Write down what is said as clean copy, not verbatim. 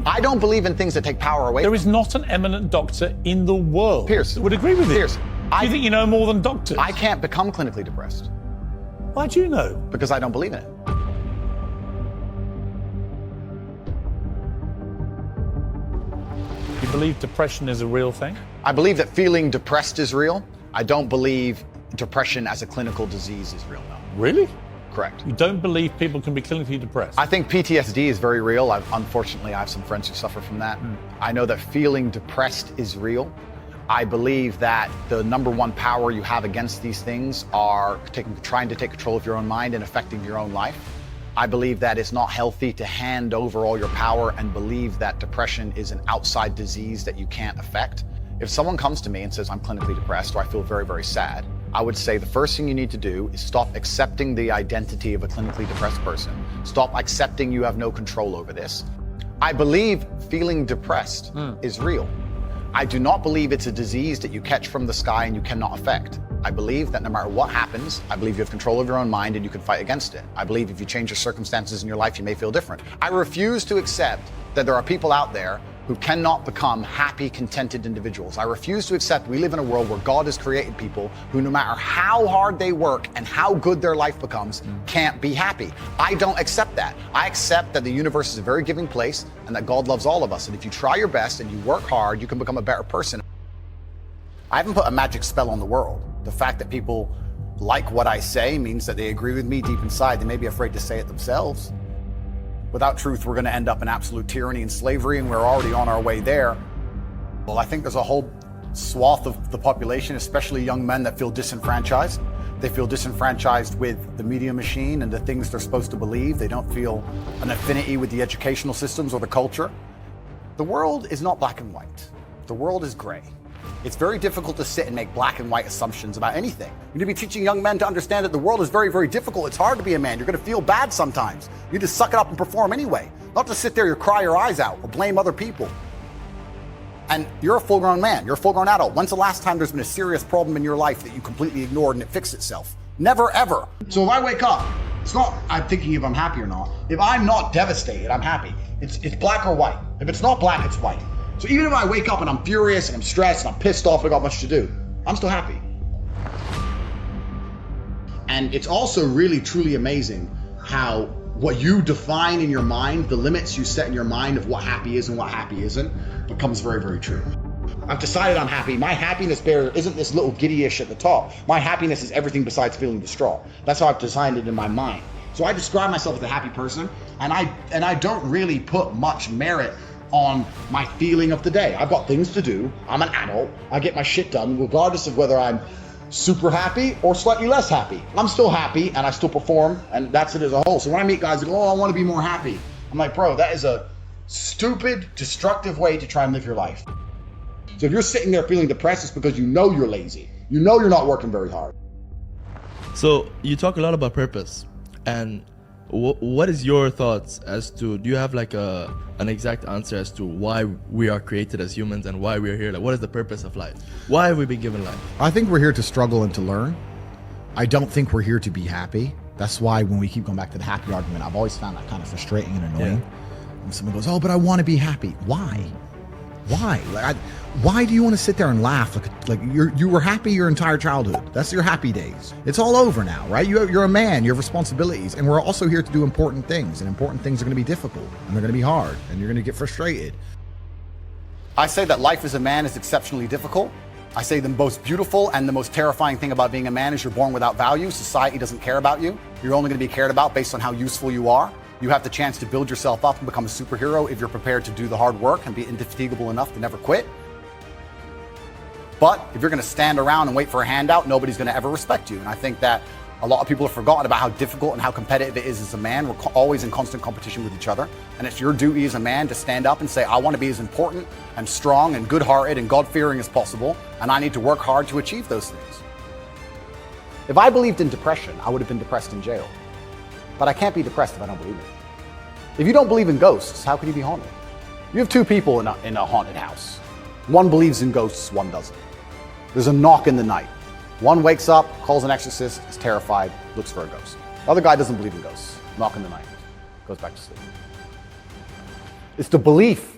I don't believe in things that take power away. There is not an eminent doctor in the world Pierce, that would agree with Pierce, it. Do you think you know more than doctors? I can't become clinically depressed. Why do you know? Because I don't believe in it. You believe depression is a real thing? I believe that feeling depressed is real. I don't believe depression as a clinical disease is real, no. Really? Correct. You don't believe people can be clinically depressed? I think PTSD is very real. Unfortunately, I have some friends who suffer from that. I know that feeling depressed is real. I believe that the number one power you have against these things are trying to take control of your own mind and affecting your own life. I believe that it's not healthy to hand over all your power and believe that depression is an outside disease that you can't affect. If someone comes to me and says, I'm clinically depressed or I feel very, very sad, I would say the first thing you need to do is stop accepting the identity of a clinically depressed person. Stop accepting you have no control over this. I believe feeling depressed is real. I do not believe it's a disease that you catch from the sky and you cannot affect. I believe that no matter what happens, I believe you have control of your own mind and you can fight against it. I believe if you change your circumstances in your life, you may feel different. I refuse to accept that there are people out there who cannot become happy, contented individuals. I refuse to accept we live in a world where God has created people who, no matter how hard they work and how good their life becomes, can't be happy. I don't accept that. I accept that the universe is a very giving place and that God loves all of us. And if you try your best and you work hard, you can become a better person. I haven't put a magic spell on the world. The fact that people like what I say means that they agree with me deep inside. They may be afraid to say it themselves. Without truth, we're going to end up in absolute tyranny and slavery, and we're already on our way there. Well, I think there's a whole swath of the population, especially young men, that feel disenfranchised. They feel disenfranchised with the media machine and the things they're supposed to believe. They don't feel an affinity with the educational systems or the culture. The world is not black and white. The world is gray. It's very difficult to sit and make black and white assumptions about anything. You need to be teaching young men to understand that the world is very, very difficult. It's hard to be a man. You're going to feel bad sometimes. You need to suck it up and perform anyway. Not to sit there and cry your eyes out or blame other people. And you're a full-grown man. You're a full-grown adult. When's the last time there's been a serious problem in your life that you completely ignored and it fixed itself? Never, ever. So if I wake up, it's not I'm thinking if I'm happy or not. If I'm not devastated, I'm happy. It's black or white. If it's not black, it's white. So even if I wake up and I'm furious and I'm stressed and I'm pissed off and I got much to do, I'm still happy. And it's also really, truly amazing how what you define in your mind, the limits you set in your mind of what happy is and what happy isn't, becomes very, very true. I've decided I'm happy. My happiness barrier isn't this little giddyish at the top. My happiness is everything besides feeling distraught. That's how I've designed it in my mind. So I describe myself as a happy person, and I don't really put much merit on my feeling of the day. I've got things to do. I'm an adult. I get my shit done regardless of whether I'm super happy or slightly less happy. I'm still happy and I still perform, and that's it as a whole. So when I meet guys that go, oh, I want to be more happy, I'm like, bro, that is a stupid, destructive way to try and live your life. So if you're sitting there feeling depressed, it's because you know you're lazy. You know you're not working very hard. So you talk a lot about purpose, and what is your thoughts as to, do you have like an exact answer as to why we are created as humans and why we are here? Like, what is the purpose of life? Why have we been given life? I think we're here to struggle and to learn. I don't think we're here to be happy. That's why when we keep going back to the happy argument, I've always found that kind of frustrating and annoying. When someone goes, oh, but I want to be happy. Why? Why? Why do you want to sit there and laugh? Like you were happy your entire childhood. That's your happy days. It's all over now, right? You're a man, you have responsibilities, and we're also here to do important things, and important things are going to be difficult, and they're going to be hard, and you're going to get frustrated. I say that life as a man is exceptionally difficult. I say the most beautiful and the most terrifying thing about being a man is you're born without value. Society doesn't care about you. You're only going to be cared about based on how useful you are. You have the chance to build yourself up and become a superhero if you're prepared to do the hard work and be indefatigable enough to never quit. But if you're going to stand around and wait for a handout, nobody's going to ever respect you. And I think that a lot of people have forgotten about how difficult and how competitive it is as a man. We're always in constant competition with each other. And it's your duty as a man to stand up and say, I want to be as important and strong and good-hearted and God-fearing as possible, and I need to work hard to achieve those things. If I believed in depression, I would have been depressed in jail. But I can't be depressed if I don't believe in it. If you don't believe in ghosts, how can you be haunted? You have two people in a haunted house. One believes in ghosts, one doesn't. There's a knock in the night. One wakes up, calls an exorcist, is terrified, looks for a ghost. The other guy doesn't believe in ghosts. Knock in the night, goes back to sleep. It's the belief